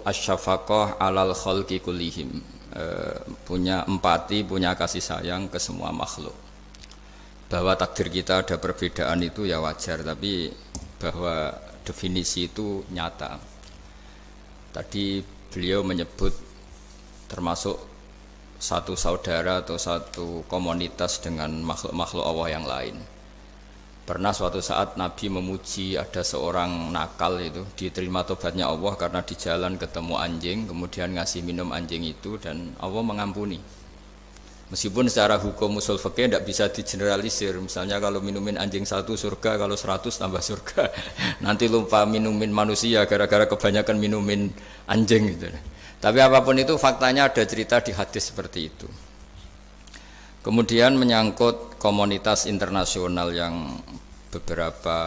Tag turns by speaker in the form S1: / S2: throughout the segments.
S1: asyafaqah alal khalqi kullihim, punya empati, punya kasih sayang ke semua makhluk. Bahwa takdir kita ada perbedaan itu ya wajar, tapi bahwa definisi itu nyata. Tadi beliau menyebut termasuk satu saudara atau satu komunitas dengan makhluk-makhluk Allah yang lain. Pernah suatu saat Nabi memuji ada seorang nakal itu, diterima tobatnya Allah karena di jalan ketemu anjing, kemudian ngasih minum anjing itu dan Allah mengampuni. Meskipun secara hukum usul fikih tidak bisa digeneralisir, misalnya kalau minumin anjing 1 surga, kalau 100 tambah surga. Nanti lupa minumin manusia gara-gara kebanyakan minumin anjing gitu. Tapi apapun itu faktanya ada cerita di hadis seperti itu. Kemudian menyangkut komunitas internasional yang beberapa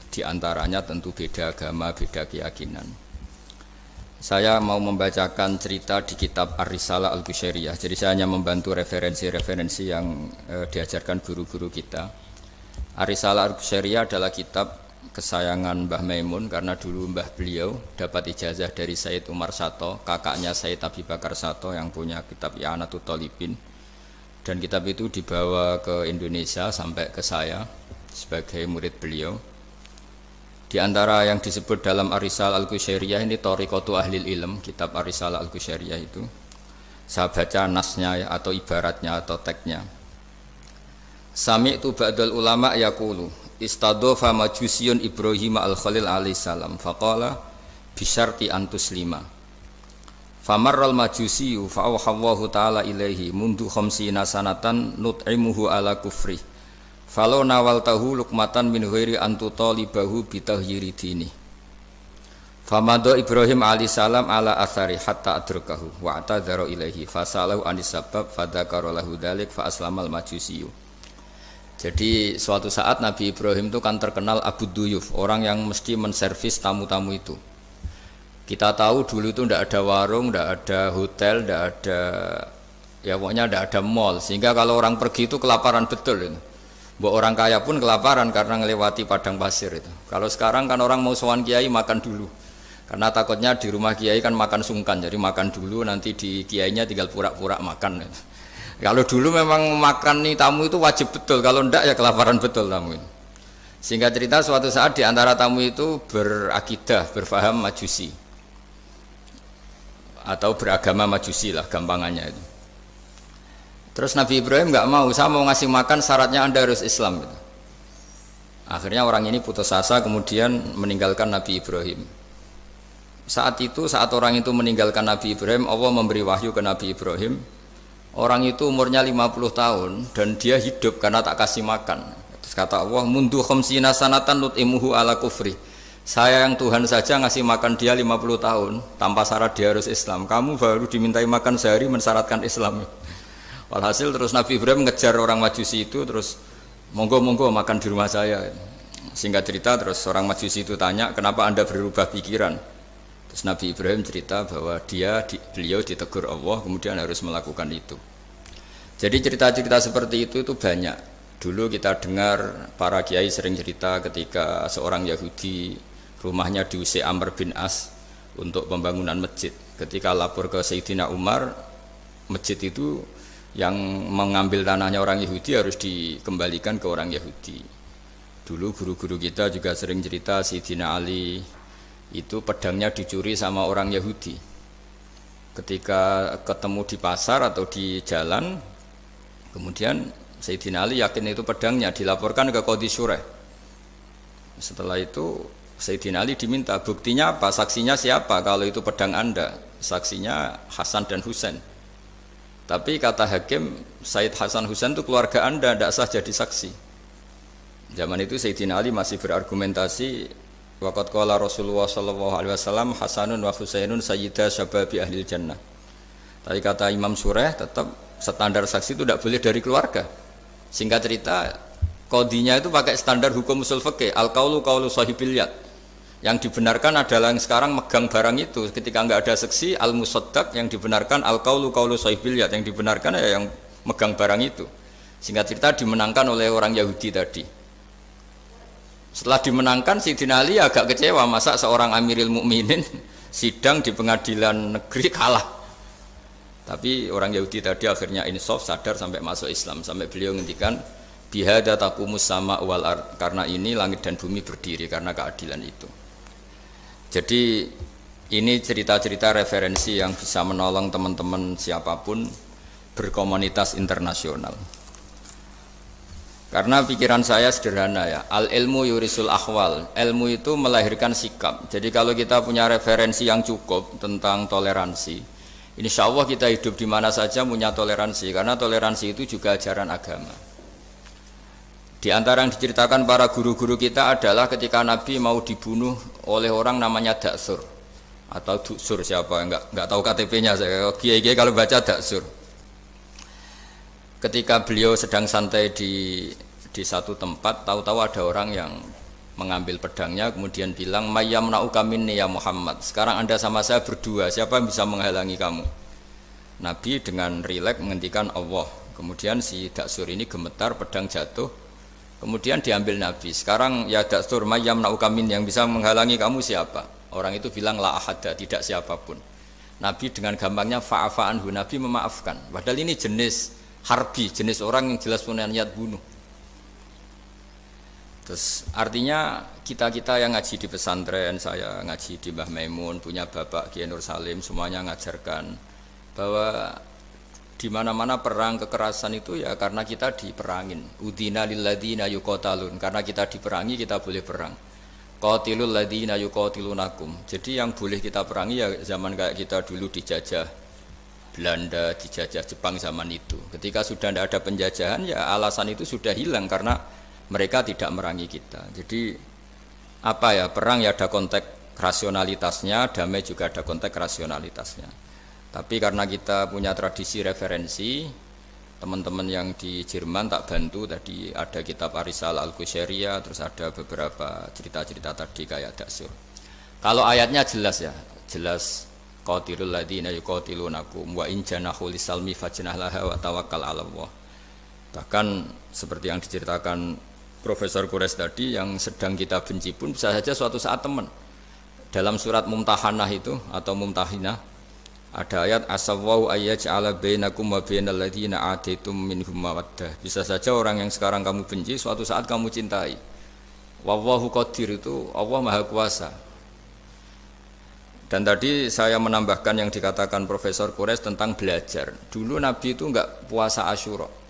S1: diantaranya tentu beda agama, beda keyakinan. Saya mau membacakan cerita di kitab Ar-Risalah Al-Qushairiyah. Jadi saya hanya membantu referensi-referensi yang diajarkan guru-guru kita. Ar-Risalah Al-Qushairiyah adalah kitab kesayangan Mbah Maimun karena dulu mbah beliau dapat ijazah dari Sayyid Umar Sato, kakaknya Sayyid Abi Bakar Sato yang punya kitab I'anatul Thalibin. Dan kitab itu dibawa ke Indonesia sampai ke saya sebagai murid beliau. Di antara yang disebut dalam Ar-Risalah Al-Qushairiyah ini Thariqatu Ahlil Ilm, kitab Ar-Risalah Al-Qushairiyah itu. Saya baca nasnya atau ibaratnya atau teksnya. Sami'tu ba'dal ulama yaqulu istadhafa majusiyun Ibrahim al-Khalil alaihi salam faqala bisyarti antuslima. Famarral majusiyu fa'awhallahu ta'ala ilaihi mundu khamsina sanatan nut'imuhu ala kufri falau nawaltahu lukmatan min ghairi antutalibahu bitahyiri dini. Famado Ibrahim alaihi salam ala athari hatta adrakahu wa atadhara ilaihi fasalahu anis sabab fadhakara lahu dzalik fa aslamal majusiyu. Jadi suatu saat Nabi Ibrahim itu kan terkenal Abu Duyuf, orang yang mesti menservis tamu-tamu itu. Kita tahu dulu itu tidak ada warung, tidak ada hotel, tidak ada, ya pokoknya tidak ada mall. Sehingga kalau orang pergi itu kelaparan betul itu. Mbok orang kaya pun kelaparan karena melewati padang pasir itu. Kalau sekarang kan orang mau sowan kiai makan dulu. Karena takutnya di rumah kiai kan makan sungkan, jadi makan dulu nanti di kiainya tinggal pura-pura makan. Kalau dulu memang makan nih tamu itu wajib betul, kalau ndak ya kelaparan betul tamu itu. Sehingga cerita suatu saat di antara tamu itu berakidah, berfaham Majusi atau beragama Majusi lah gampangannya itu. Terus Nabi Ibrahim nggak mau, saya mau ngasih makan syaratnya Anda harus Islam gitu. Akhirnya orang ini putus asa kemudian meninggalkan Nabi Ibrahim. Saat itu, saat orang itu meninggalkan Nabi Ibrahim, Allah memberi wahyu ke Nabi Ibrahim. Orang itu umurnya 50 tahun dan dia hidup karena tak kasih makan. Terus kata Allah, mundu khamsina sanatan nut'imuhu ala kufri. Saya yang Tuhan saja ngasih makan dia 50 tahun tanpa syarat dia harus Islam. Kamu baru dimintai makan sehari mensyaratkan Islam. Walhasil terus Nabi Ibrahim ngejar orang Majusi itu, terus monggo-monggo makan di rumah saya. Singkat cerita terus orang Majusi itu tanya, kenapa Anda berubah pikiran? Terus Nabi Ibrahim cerita bahwa beliau ditegur Allah kemudian harus melakukan itu. Jadi cerita-cerita seperti itu banyak. Dulu kita dengar para kiai sering cerita ketika seorang Yahudi rumahnya diusir Amr bin As untuk pembangunan masjid. Ketika lapor ke Sayyidina Umar, masjid itu yang mengambil tanahnya orang Yahudi harus dikembalikan ke orang Yahudi. Dulu guru-guru kita juga sering cerita Sayyidina Ali itu pedangnya dicuri sama orang Yahudi. Ketika ketemu di pasar atau di jalan, kemudian Sayyidina Ali yakin itu pedangnya, dilaporkan ke Qadhi Syureh. Setelah itu Sayyidina Ali diminta, buktinya apa? Saksinya siapa? Kalau itu pedang Anda, saksinya Hasan dan Husain. Tapi kata hakim, Sayyid Hasan Husain itu keluarga Anda, tidak sah jadi saksi. Zaman itu Sayyidina Ali masih berargumentasi, waqad qala Rasulullah sallallahu alaihi wasallam Hasanun wa Husainun sayyida syababi ahlil jannah. Tapi kata Imam Sureh, tetap standar saksi itu tidak boleh dari keluarga. Singkat cerita, qadhinya itu pakai standar hukum usul fikih, al-qaulu qaulu sahibil yad. Yang dibenarkan adalah yang sekarang megang barang itu. Ketika enggak ada saksi, al-musaddaq, yang dibenarkan al-qaulu qaulu sahibil yad, yang dibenarkan ya yang megang barang itu. Singkat cerita dimenangkan oleh orang Yahudi tadi. Setelah dimenangkan Sayyidina Ali agak kecewa, masa seorang Amiril Mukminin sidang di pengadilan negeri kalah. Tapi orang Yahudi tadi akhirnya insaf, sadar sampai masuk Islam, sampai beliau ngendikan bihada taqumus sama wal ard, karena ini langit dan bumi berdiri karena keadilan itu. Jadi ini cerita-cerita referensi yang bisa menolong teman-teman siapapun berkomunitas internasional. Karena pikiran saya sederhana ya, al ilmu yurisul akhwal, ilmu itu melahirkan sikap. Jadi kalau kita punya referensi yang cukup tentang toleransi, insya Allah kita hidup di mana saja punya toleransi, karena toleransi itu juga ajaran agama. Di antara yang diceritakan para guru-guru kita adalah ketika Nabi mau dibunuh oleh orang namanya Daksur atau Duksur, siapa enggak tahu KTP-nya saya. Kiai-kiai kalau baca Daksur. Ketika beliau sedang santai di satu tempat, tahu-tahu ada orang yang mengambil pedangnya kemudian bilang mayyamna'uka minni ya Muhammad, sekarang Anda sama saya berdua, siapa yang bisa menghalangi kamu? Nabi dengan rileks menghentikan Allah. Kemudian si Daksur ini gemetar, pedang jatuh, kemudian diambil Nabi. Sekarang ya Daksur, mayyamna'uka minni, yang bisa menghalangi kamu siapa? Orang itu bilang la ahada, tidak siapapun. Nabi dengan gampangnya fa'afa anhu, Nabi memaafkan. Padahal ini jenis harbi, jenis orang yang jelas punya niat bunuh. Terus artinya kita yang ngaji di pesantren, saya ngaji di Mbah Maimun, punya Bapak Kiai Nur Salim, semuanya ngajarkan bahwa di mana-mana perang kekerasan itu ya karena kita diperangin. Udina lil ladzina yuqatalun, karena kita diperangi kita boleh perang. Qatilul ladzina yuqatilunakum. Jadi yang boleh kita perangi ya zaman kayak kita dulu dijajah Belanda, dijajah Jepang zaman itu. Ketika sudah tidak ada penjajahan ya alasan itu sudah hilang karena mereka tidak merangi kita. Jadi apa ya, perang ya ada konteks rasionalitasnya, damai juga ada konteks rasionalitasnya. Tapi karena kita punya tradisi referensi, teman-teman yang di Jerman tak bantu, tadi ada kitab Arisal Al-Qushairiyah, terus ada beberapa cerita-cerita tadi kayak Daksur. Kalau ayatnya jelas ya, jelas qatilul ladzina yuqatilunakum wa in janahu lisalmi fajnah laha wa tawakkal 'ala Allah. Bahkan seperti yang diceritakan Profesor Quraisy tadi, yang sedang kita benci pun bisa saja suatu saat teman. Dalam surat Mumtahanah itu atau Mumtahinah ada ayat asawwau ayyaj'ala bainakum wa bainal ladzina ataitum minhum mawaddah. Bisa saja orang yang sekarang kamu benci suatu saat kamu cintai. Wallahu qadir, itu Allah Maha Kuasa. Dan tadi saya menambahkan yang dikatakan Profesor Quraisy tentang belajar. Dulu Nabi itu enggak puasa Asyura.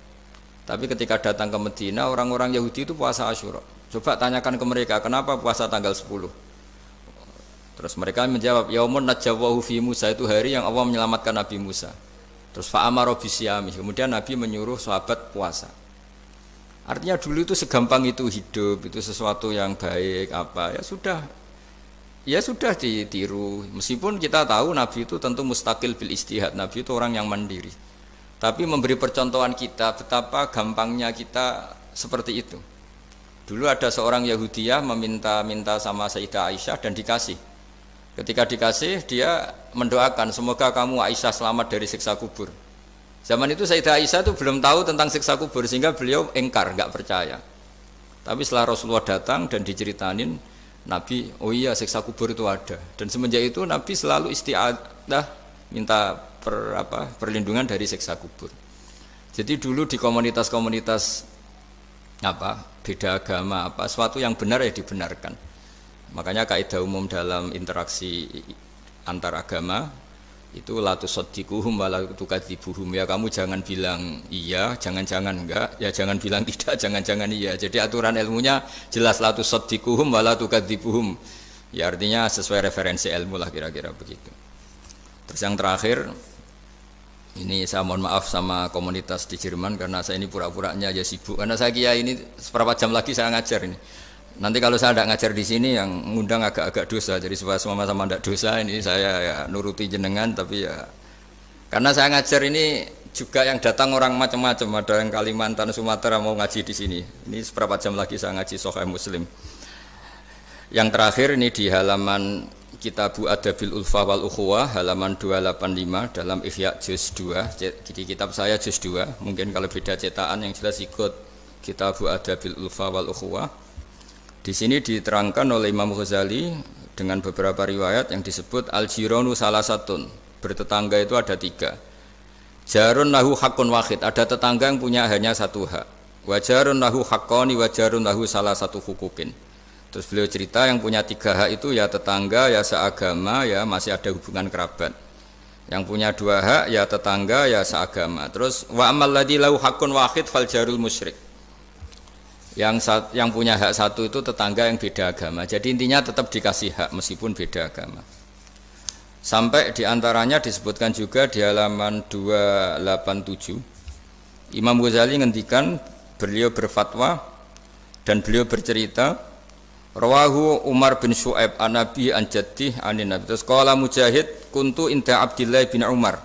S1: Tapi ketika datang ke Medina, orang-orang Yahudi itu puasa Asyura. Coba tanyakan ke mereka, kenapa puasa tanggal 10? Terus mereka menjawab, yaumun najjawahu fi Musa, itu hari yang Allah menyelamatkan Nabi Musa. Terus fa'amara bisyami, kemudian Nabi menyuruh sahabat puasa. Artinya dulu itu segampang itu hidup, itu sesuatu yang baik apa, ya sudah ditiru. Meskipun kita tahu Nabi itu tentu mustaqil bil istihad, Nabi itu orang yang mandiri. Tapi memberi percontohan kita betapa gampangnya kita seperti itu. Dulu ada seorang Yahudiyah meminta sama Sayyidah Aisyah dan dikasih. Ketika dikasih dia mendoakan semoga kamu Aisyah selamat dari siksa kubur. Zaman itu Sayyidah Aisyah itu belum tahu tentang siksa kubur sehingga beliau engkar, enggak percaya. Tapi setelah Rasulullah datang dan diceritanin Nabi, oh iya siksa kubur itu ada. Dan semenjak itu Nabi selalu isti'adah minta perlindungan dari siksa kubur. Jadi dulu di komunitas-komunitas beda agama sesuatu yang benar ya dibenarkan. Makanya kaidah umum dalam interaksi antar agama itu la tusaddiquhum wa la tukadzibuhum, ya kamu jangan bilang iya, jangan-jangan enggak, ya jangan bilang tidak, jangan-jangan iya. Jadi aturan ilmunya jelas la tusaddiquhum wa la tukadzibuhum. Ya artinya sesuai referensi ilmu lah kira-kira begitu. Terus yang terakhir, ini saya mohon maaf sama komunitas di Jerman karena saya ini pura-puranya aja sibuk. Karena saya kira ini seberapa jam lagi saya ngajar ini. Nanti kalau saya tidak ngajar di sini yang ngundang agak-agak dosa. Jadi supaya sama-sama tidak dosa, ini saya ya nuruti jenengan. Tapi ya karena saya ngajar ini juga yang datang orang macam-macam. Ada yang Kalimantan, Sumatera mau ngaji di sini. Ini seberapa jam lagi saya ngaji Sahih Muslim. Yang terakhir ini di halaman Kitabu Adabil Ulfa wal Ukhuwah halaman 285 dalam Ihya juz 2. Jadi kitab saya juz 2. Mungkin kalau beda cetakan yang jelas ikut Kitabu Adabil Ulfa wal Ukhuwah. Di sini diterangkan oleh Imam Ghazali dengan beberapa riwayat yang disebut al-jiranu salasatun. Bertetangga itu ada 3. Jarun lahu hakun wahid, ada tetangga yang punya hanya 1 hak. Wa jarun lahu haqqani wa jarun lahu salah satu hukukin. Terus beliau cerita yang punya 3 hak itu ya tetangga, ya seagama, ya masih ada hubungan kerabat. Yang punya 2 hak ya tetangga, ya seagama. Terus wa amal ladzi lahu haqqun wahid fal jarul musyrik. Yang punya hak 1 itu tetangga yang beda agama. Jadi intinya tetap dikasih hak meskipun beda agama. Sampai diantaranya disebutkan juga di halaman 287. Imam Ghazali ngendikan, beliau berfatwa dan beliau bercerita, rawahu Umar bin Syu'aib an Nabi an Jaddih anin Nabi. Terus qala Mujahid kuntu inda Abdillah bin Umar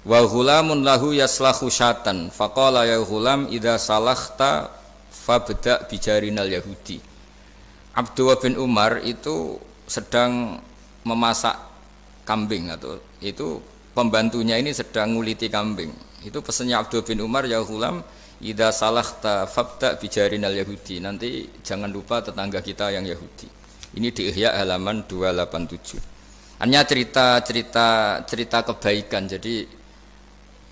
S1: wa ghulamun lahu yaslahu syatan faqala ya ghulam idza salakhta fabda bijarinal Yahudi. Abdullah bin Umar itu sedang memasak kambing, atau itu pembantunya ini sedang nguliti kambing. Itu pesannya Abdullah bin Umar, ya ghulam idza salakhta fabda bijarinal Yahudi. Nanti jangan lupa tetangga kita yang Yahudi. Ini di Ihya halaman 287. Hanya cerita kebaikan. Jadi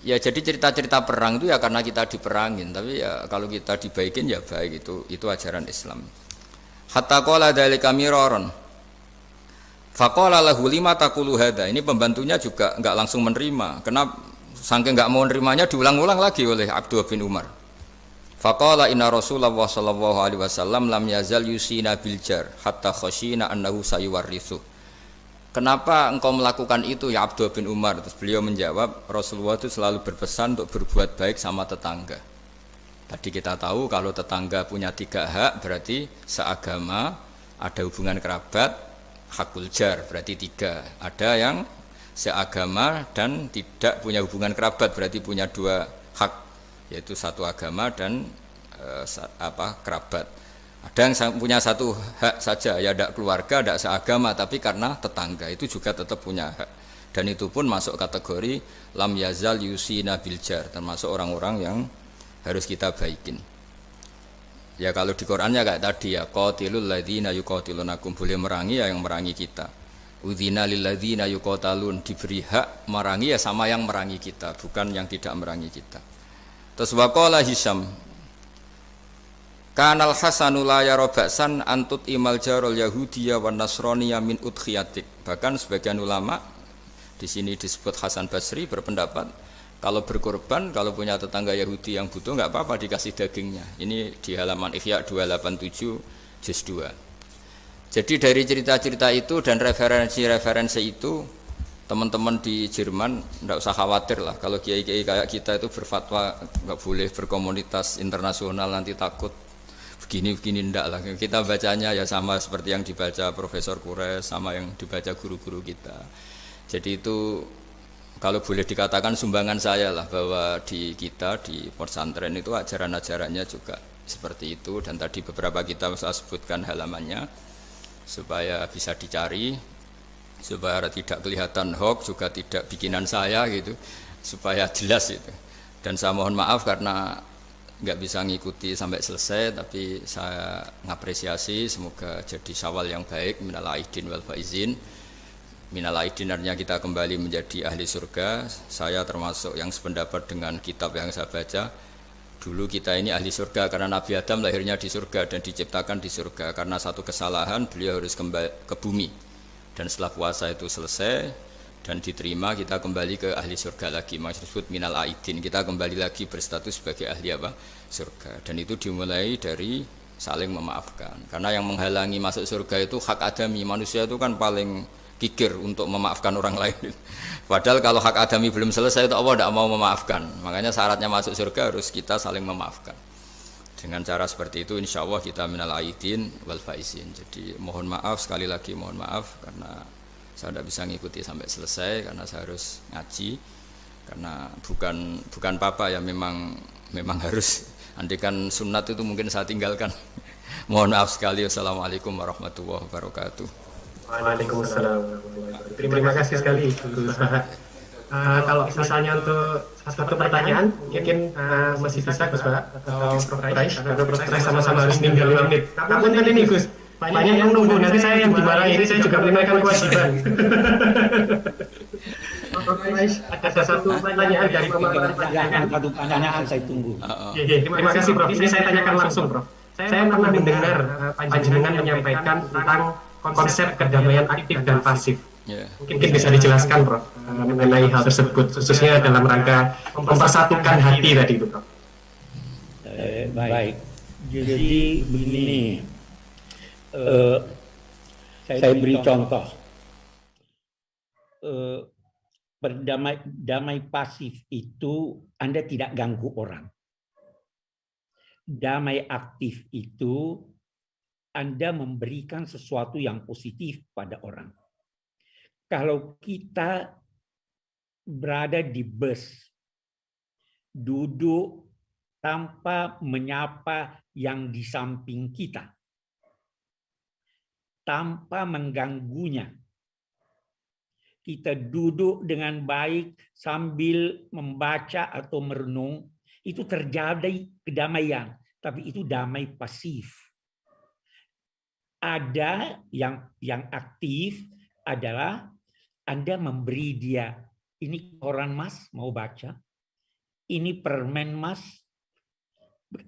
S1: cerita-cerita perang itu ya karena kita diperangin, tapi ya kalau kita dibaikin ya baik, itu ajaran Islam. Hatta qala dzalika miraron. Faqala lahu lima taqulu hadza. Ini pembantunya juga enggak langsung menerima. Kenapa? Saking enggak mau nerimanya diulang-ulang lagi oleh Abdullah bin Umar. Faqala inna Rasulullah sallallahu alaihi wasallam lam yazal yusina bil jar hatta khashina annahu sayuwarrithu. Kenapa engkau melakukan itu ya Abdullah bin Umar? Terus beliau menjawab, Rasulullah itu selalu berpesan untuk berbuat baik sama tetangga. Tadi kita tahu kalau tetangga punya 3 hak, berarti seagama, ada hubungan kerabat, hakul jar, berarti 3. Ada yang seagama dan tidak punya hubungan kerabat, berarti punya 2 hak, yaitu satu agama dan kerabat. Ada yang punya 1 hak saja, ya tidak keluarga, tidak seagama, tapi karena tetangga itu juga tetap punya hak. Dan itu pun masuk kategori lam yazal yusina biljar, termasuk orang-orang yang harus kita baikin. Ya kalau di Qur'annya kayak tadi ya, qatilul ladzina yuqatilunakum, boleh merangi ya yang merangi kita. Udzina lil ladzina yuqatalun, diberi hak merangi ya sama yang merangi kita, bukan yang tidak merangi kita. Terus waqala Hisham, Kanal Hasanu la yara ba'san antut imal jarul Yahudiyya wan Nasraniyya min udkhiyatik. Bahkan sebagian ulama di sini disebut Hasan Basri berpendapat kalau berkorban, kalau punya tetangga Yahudi yang butuh enggak apa-apa dikasih dagingnya. Ini di halaman Ihya 287 juz 2. Jadi dari cerita-cerita itu dan referensi-referensi itu, teman-teman di Jerman enggak usah khawatir lah kalau kiai-kiai kayak kita itu berfatwa enggak boleh berkomunitas internasional nanti takut begini ndak lah. Kita bacanya ya sama seperti yang dibaca Profesor Kures, sama yang dibaca guru-guru kita. Jadi itu kalau boleh dikatakan sumbangan saya lah, bahwa di kita di pesantren itu ajaran-ajarannya juga seperti itu. Dan tadi beberapa kita saya sebutkan halamannya supaya bisa dicari, supaya tidak kelihatan hoax, juga tidak bikinan saya gitu, supaya jelas itu. Dan saya mohon maaf karena nggak bisa ngikuti sampai selesai, tapi saya ngapresiasi, semoga jadi syawal yang baik. Minal aidin wal faizin. Minal aidin artinya kita kembali menjadi ahli surga. Saya termasuk yang sependapat dengan kitab yang saya baca. Dulu kita ini ahli surga karena Nabi Adam lahirnya di surga dan diciptakan di surga. Karena satu kesalahan beliau harus kembali ke bumi. Dan setelah puasa itu selesai dan diterima, kita kembali ke ahli surga lagi, maksud minal aidin, kita kembali lagi berstatus sebagai ahli surga. Dan itu dimulai dari saling memaafkan, karena yang menghalangi masuk surga itu hak adami. Manusia itu kan paling kikir untuk memaafkan orang lain, padahal kalau hak adami belum selesai itu Allah tidak mau memaafkan. Makanya syaratnya masuk surga harus kita saling memaafkan. Dengan cara seperti itu insya Allah kita minal aidin wal faizin. Jadi mohon maaf, sekali lagi mohon maaf karena saya tidak bisa ngikuti sampai selesai karena saya harus ngaji, karena bukan papa ya, memang harus. Andikan sunat itu mungkin saya tinggalkan. Mohon maaf sekali. Wassalamualaikum warahmatullahi wabarakatuh.
S2: Waalaikumsalam. Terima kasih sekali Gus. Kalau misalnya untuk satu pertanyaan mungkin masih bisa Gus Pak atau Prof. Rais, sama-sama harus tinggal 2 menit. Namun ini Gus, Banyak yang nunggu, nanti saya yang dimarahi, ini saya juga menunaikan kewajiban. Ada satu pertanyaan dari
S3: Satu pertanyaan saya tunggu.
S2: Terima kasih Prof. Ini saya tanyakan langsung Prof. Saya pernah mendengar panjenengan menyampaikan tentang konsep kedamaian aktif dan pasif. Mungkin bisa dijelaskan Prof mengenai hal tersebut, khususnya dalam rangka mempersatukan hati tadi itu Prof.
S3: Baik. Jadi begini, saya beri contoh. Damai pasif itu Anda tidak ganggu orang. Damai aktif itu Anda memberikan sesuatu yang positif pada orang. Kalau kita berada di bus, duduk tanpa menyapa yang di samping kita, tanpa mengganggunya, kita duduk dengan baik sambil membaca atau merenung, itu terjadi kedamaian, tapi itu damai pasif. Ada yang aktif adalah Anda memberi dia, ini koran Mas mau baca, ini permen Mas,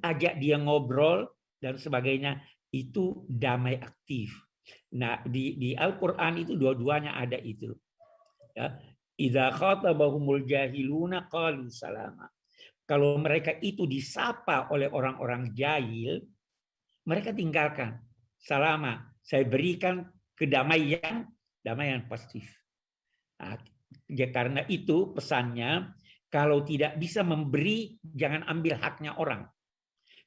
S3: ajak dia ngobrol dan sebagainya, itu damai aktif. Nah, di Al-Qur'an itu dua-duanya ada itu. Ya, idza khatabahumul jahiluna qalu salama. Kalau mereka itu disapa oleh orang-orang jahil, mereka tinggalkan. Salama, saya berikan kedamaian, damaian pasif. Nah, ya karena itu pesannya, kalau tidak bisa memberi, jangan ambil haknya orang.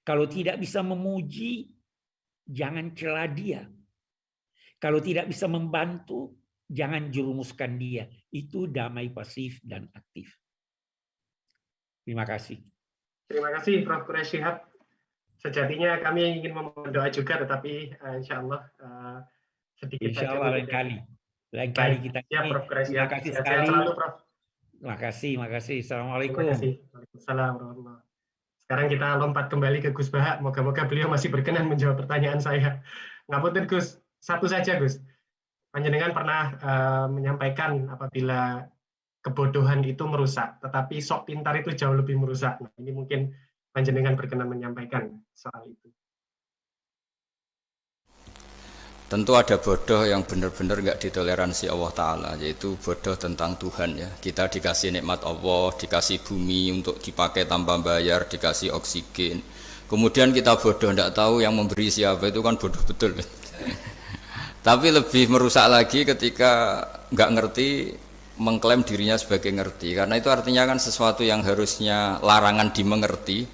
S3: Kalau tidak bisa memuji, jangan cela dia. Kalau tidak bisa membantu, jangan jerumuskan dia. Itu damai pasif dan aktif. Terima kasih.
S2: Terima kasih Prof. Quraish Shihab. Sejatinya kami ingin memohon doa juga, tetapi insya Allah sedikit
S3: Insya
S2: saja.
S3: Allah lain kali kita.
S2: Ya, Prof. Quraish
S3: Terima
S2: Shihab.
S3: kasih
S2: Sehat
S3: sekali.
S2: selalu, Prof.
S3: Terima kasih. Assalamualaikum.
S2: Terima kasih. Waalaikumsalam warahmatullahi wabarakatuh. Sekarang kita lompat kembali ke Gus Bahak. Moga-moga beliau masih berkenan menjawab pertanyaan saya. Ngapunten Gus, satu saja Gus. Panjenengan pernah menyampaikan apabila kebodohan itu merusak, tetapi sok pintar itu jauh lebih merusak. Nah, ini mungkin panjenengan berkenan menyampaikan soal itu.
S1: Tentu ada bodoh yang benar-benar nggak ditoleransi Allah Ta'ala, yaitu bodoh tentang Tuhan ya. Kita dikasih nikmat Allah, dikasih bumi untuk dipakai tanpa bayar, dikasih oksigen. Kemudian kita bodoh, nggak tahu yang memberi siapa, itu kan bodoh betul. Tapi lebih merusak lagi ketika nggak ngerti, mengklaim dirinya sebagai ngerti. Karena itu artinya kan sesuatu yang harusnya larangan dimengerti,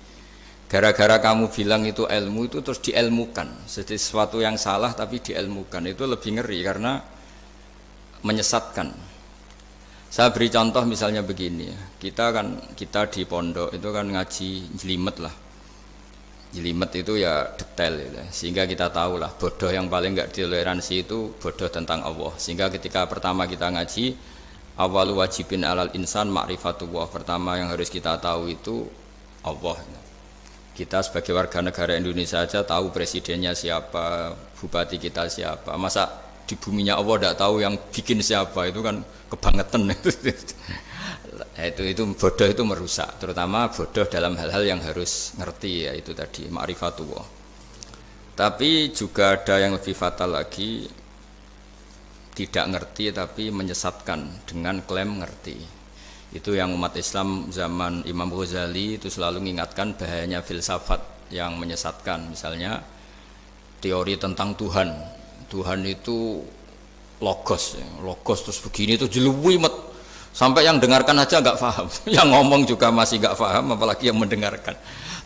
S1: gara-gara kamu bilang itu ilmu, itu terus diilmukan. Jadi sesuatu yang salah tapi diilmukan, itu lebih ngeri karena menyesatkan. Saya beri contoh misalnya begini, kita di pondok itu kan ngaji jelimet lah. Jelimet itu ya detail gitu. Sehingga kita tahu lah bodoh yang paling nggak ditoleransi itu bodoh tentang Allah. Sehingga ketika pertama kita ngaji, awalu wajibin alal insan ma'rifatullah, pertama yang harus kita tahu itu Allah. Kita sebagai warga negara Indonesia saja tahu presidennya siapa, bupati kita siapa. Masa di buminya Allah tidak tahu yang bikin siapa, itu kan kebangetan. Itu bodoh, itu merusak, terutama bodoh dalam hal-hal yang harus ngerti, yaitu tadi ma'rifatullah. Tapi juga ada yang lebih fatal lagi, tidak ngerti tapi menyesatkan dengan klaim ngerti. Itu yang umat Islam zaman Imam Ghazali itu selalu mengingatkan bahayanya filsafat yang menyesatkan. Misalnya teori tentang Tuhan, Tuhan itu logos terus begini, itu jeluwimet sampai yang dengarkan aja nggak paham, yang ngomong juga masih nggak paham, apalagi yang mendengarkan.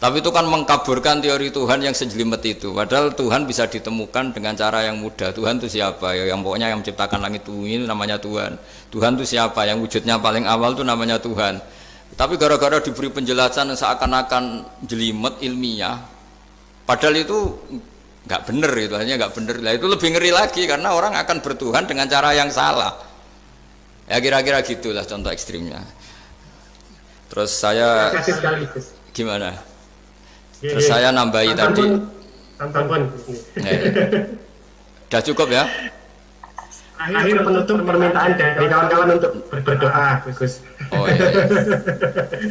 S1: Tapi itu kan mengkaburkan teori Tuhan yang sejelimet itu. Padahal Tuhan bisa ditemukan dengan cara yang mudah. Tuhan itu siapa? Ya, yang pokoknya yang menciptakan langit bumi itu namanya Tuhan. Tuhan itu siapa? Yang wujudnya paling awal itu namanya Tuhan. Tapi gara-gara diberi penjelasan seakan-akan jelimet ilmiah, padahal itu nggak benar, itu hanya nggak benar. Nah, itu lebih ngeri lagi karena orang akan bertuhan dengan cara yang salah. Ya kira-kira gitulah contoh ekstrimnya. Terus saya gimana? Terus saya nambahi tadi.
S2: Tonton.
S1: Udah cukup ya?
S2: Akhir penutup permintaan dari kawan-kawan untuk berdoa, Gus.
S1: Oh iya.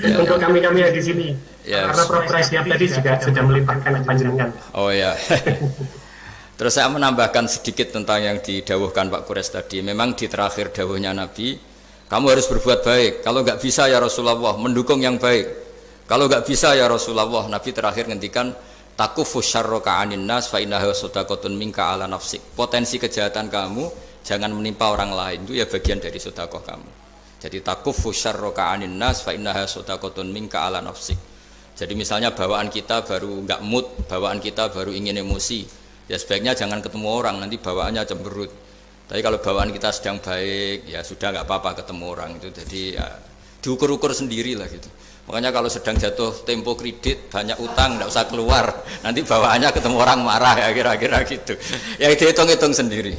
S1: Ya,
S2: untuk kami-kami yang di sini.
S1: Ya,
S2: Karena Prof. Siap tadi juga sudah melimpahkan panjenengan.
S1: Oh ya. Terus saya menambahkan sedikit tentang yang didawuhkan Pak Kures tadi. Memang di terakhir dawuhnya Nabi, kamu harus berbuat baik. Kalau nggak bisa ya Rasulullah, mendukung yang baik. Kalau nggak bisa ya Rasulullah, Nabi terakhir ngendikan takufu syarroka anin nas fa innahu sadaqatun minka ala nafsik. Potensi kejahatan kamu jangan menimpa orang lain, itu ya bagian dari sedekah kamu. Jadi takufu syarroka anin nas fa innaha sadaqatun minka ala nafsik. Jadi misalnya bawaan kita baru nggak mood, bawaan kita baru ingin emosi, ya sebaiknya jangan ketemu orang, nanti bawaannya cemberut. Tapi kalau bawaan kita sedang baik, ya sudah nggak apa-apa ketemu orang itu. Jadi ya diukur-ukur sendiri lah gitu. Makanya kalau sedang jatuh tempo kredit, banyak utang, nggak usah keluar, nanti bawaannya ketemu orang marah ya kira-kira gitu. Ya dihitung-hitung sendiri.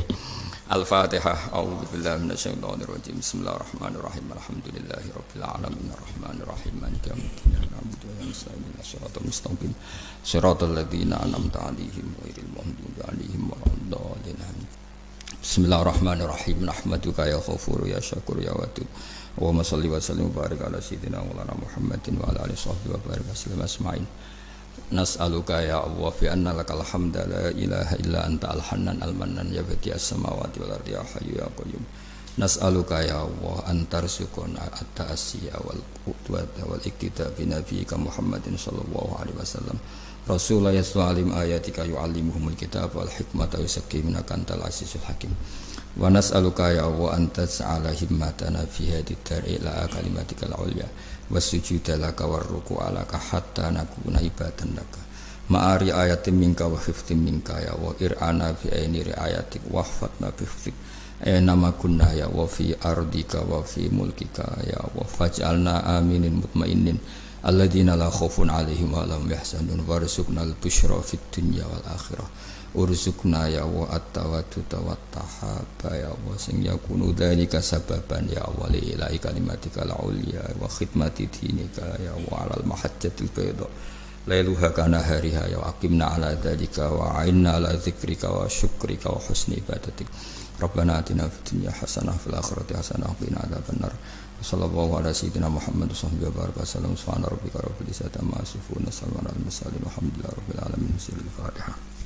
S1: Al-Fatihah. A'udzubillahi minasyaitonirrajim. Bismillahirrahmanirrahim. Alhamdulillahirabbil alamin arrahmanirrahim maliki yaumiddin. Na'budu wa nasta'inu shiratal mustaqim. Shiratal ladzina an'amta 'alaihim ghairil maghdubi 'alaihim waladdallin. Bismillahirrahmanirrahim. Nahmaduka ya Ghafur ya Syakur ya Wadud. Allahumma shalli wa sallim wa barik ala sayyidina Maulana Muhammadin wa ala alihi washabbihi wa barik wasallam asma'in. Nas'aluka ya Allah bi anna lakal hamda la ilaha illa anta al-hannan al-mannan ya badi'as samawati wal ardi ya hayyu ya qayyum. Nas'aluka ya Allah antarzuqna at-ta'asiyya wal qudwata wal iktida bi nabiyyika Muhammadin sallallahu alaihi wasallam. Rasulullah yas'alim ayatika yu'allimuhumul kitab wal hikmata yusakkimuna kantal azizul hakim. Wa nas'aluka ya Allah antas'ala himmatana fi hadhihi dar ila kalimatikal ulya wasujuda laka warruku alaka hatta nakuna ibadan laka ma'ari ayatim minka wa hiftim minka ya wa ir'ana bi aini riayatik wa hfatna bi hiftik nama kunna ya wa fi ardika wa fi mulkika ya wa faj'alna aminin mutmainin alladina la khawfun alaihim wa lahum yahzanun warzuqna al-busyra fid dunya wal akhirah urzuqna ya wa at-tawadduda wa tahaba ya wa sing yakunu dzalika sababan ya wa li ilahi kalimatika al-ulya wa khidmati dinika ya wa alal mahajjatil bayda lailuha kana hariha ya aqimna ala dzalika wa a'inna ala dzikrika wa syukrika wa husni ibadatik rabbana atina fid dunya hasanah fil akhirati hasanah wa qina adzabannar sallallahu ala sayyidina Muhammad wa baraka sallam subhana rabbika rabbil izzati amma yasifun salamun alal mursalin walhamdulillahi rabbil alamin. Al-Fatihah.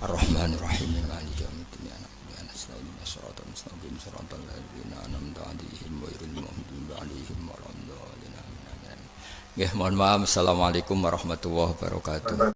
S1: Ar-Rahmanir-Rahim maliki yaumiddin na'budu wa nasta'inu shiratal mustaqim shiratal ladzina an'amta 'alaihim ghairil maghdubi 'alaihim waladdallin. Nggih, mohon maaf. Assalamualaikum warahmatullahi wabarakatuh.